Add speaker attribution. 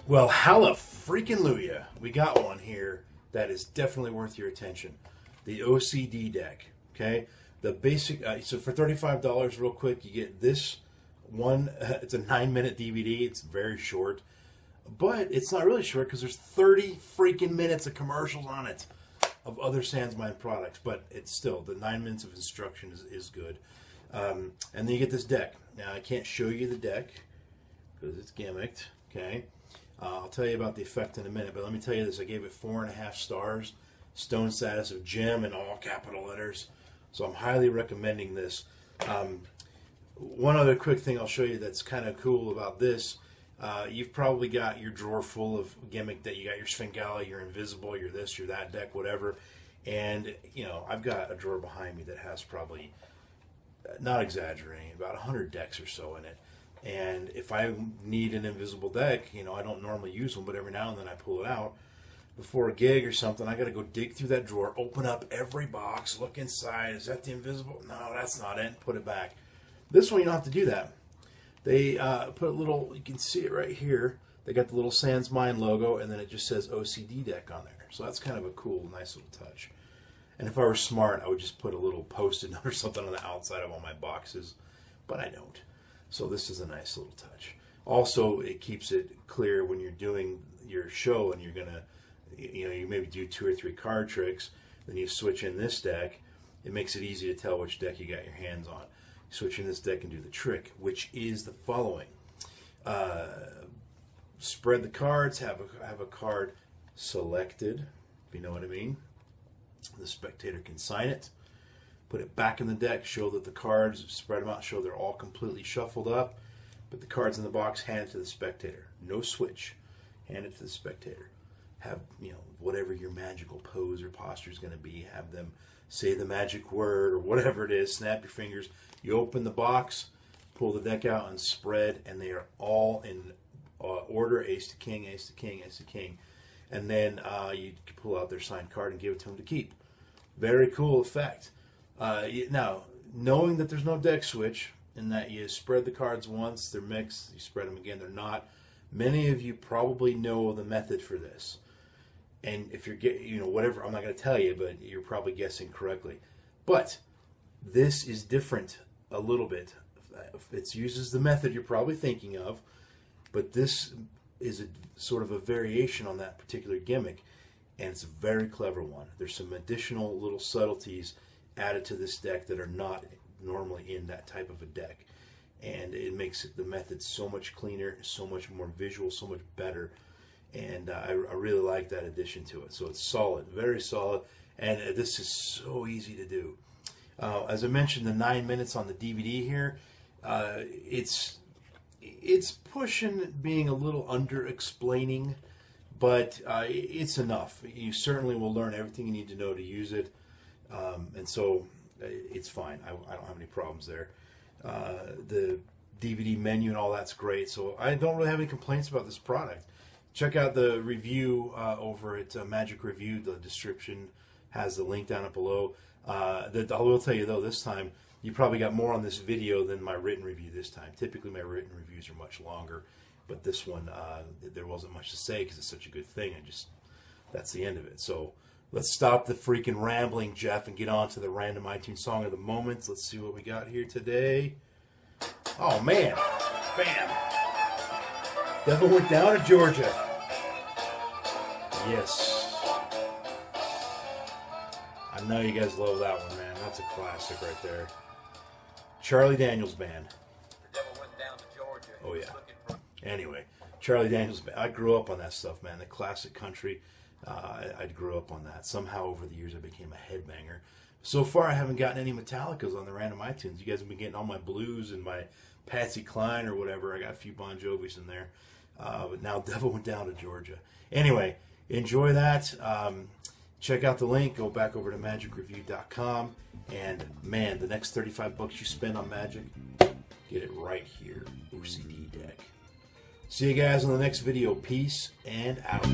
Speaker 1: Well, halla freaking Luya. We got one here that is definitely worth your attention. The OCD deck, okay? The basic, so for $35 real quick, you get this one. It's a 9-minute DVD. It's very short, but it's not really short because there's 30 freaking minutes of commercials on it of other Sandsmine products, but it's still, the 9 minutes of instruction is good. And then you get this deck. Now, I can't show you the deck because it's gimmicked, okay? I'll tell you about the effect in a minute, but let me tell you this. I gave it 4.5 stars, stone status of gem in all capital letters. So I'm highly recommending this. One other quick thing I'll show you that's kind of cool about this. You've probably got your drawer full of gimmick that you got your Sphingala, your Invisible, your this, your that deck, whatever. And, you know, I've got a drawer behind me that has probably, not exaggerating, about 100 decks or so in it. And if I need an invisible deck, you know, I don't normally use them, but every now and then I pull it out before a gig or something. I got to go dig through that drawer, open up every box, look inside. Is that the invisible? No, that's not it. Put it back. This one, you don't have to do that. They put a little, you can see it right here. They got the little Sandsmine logo, and then it just says OCD deck on there. So that's kind of a cool, nice little touch. And if I were smart, I would just put a little Post-it note or something on the outside of all my boxes, but I don't. So this is a nice little touch. Also, it keeps it clear when you're doing your show and you're gonna, you know, you maybe do 2 or 3 card tricks. Then you switch in this deck. It makes it easy to tell which deck you got your hands on. You switch in this deck and do the trick, which is the following: spread the cards. Have a card selected, if you know what I mean. The spectator can sign it. Put it back in the deck, show that the cards, spread them out, show they're all completely shuffled up. Put the cards in the box, hand it to the spectator. No switch. Hand it to the spectator. Have, you know, whatever your magical pose or posture is going to be, have them say the magic word or whatever it is, snap your fingers. You open the box, pull the deck out and spread, and they are all in order, ace to king, ace to king, ace to king. And then you pull out their signed card and give it to them to keep. Very cool effect. Now, knowing that there's no deck switch and that you spread the cards once, they're mixed, you spread them again, they're not. Many of you probably know the method for this. And if you're you know, whatever, I'm not going to tell you, but you're probably guessing correctly. But this is different a little bit. It uses the method you're probably thinking of, but this is a sort of a variation on that particular gimmick, and it's a very clever one. There's some additional little subtleties added to this deck that are not normally in that type of a deck, and it makes the method so much cleaner, so much more visual, so much better, and I really like that addition to it. So it's solid, very solid, and this is so easy to do. As I mentioned, the 9 minutes on the DVD here, it's pushing being a little under-explaining, but it's enough. You certainly will learn everything you need to know to use it. And so it's fine. I don't have any problems there. The DVD menu and all that's great. So I don't really have any complaints about this product. Check out the review over at Magic Review. The description has the link down below. I will tell you though, this time you probably got more on this video than my written review this time. Typically my written reviews are much longer, but this one there wasn't much to say because it's such a good thing. That's the end of it. So let's stop the freaking rambling, Jeff, and get on to the random iTunes song of the moment. Let's see what we got here today. Oh, man. Bam. Devil Went Down to Georgia. Yes. I know you guys love that one, man. That's a classic right there. Charlie Daniels Band.
Speaker 2: The Devil Went Down to Georgia.
Speaker 1: Oh, yeah. Anyway, Charlie Daniels Band. I grew up on that stuff, man. The classic country. I grew up on that. Somehow over the years I became a headbanger. So far I haven't gotten any Metallicas on the random iTunes. You guys have been getting all my blues and my Patsy Cline or whatever. I got a few Bon Jovis in there. But now Devil Went Down to Georgia. Anyway, enjoy that. Check out the link. Go back over to magicreview.com. And man, the next 35 bucks you spend on Magic, get it right here. OCD deck. See you guys on the next video. Peace and out.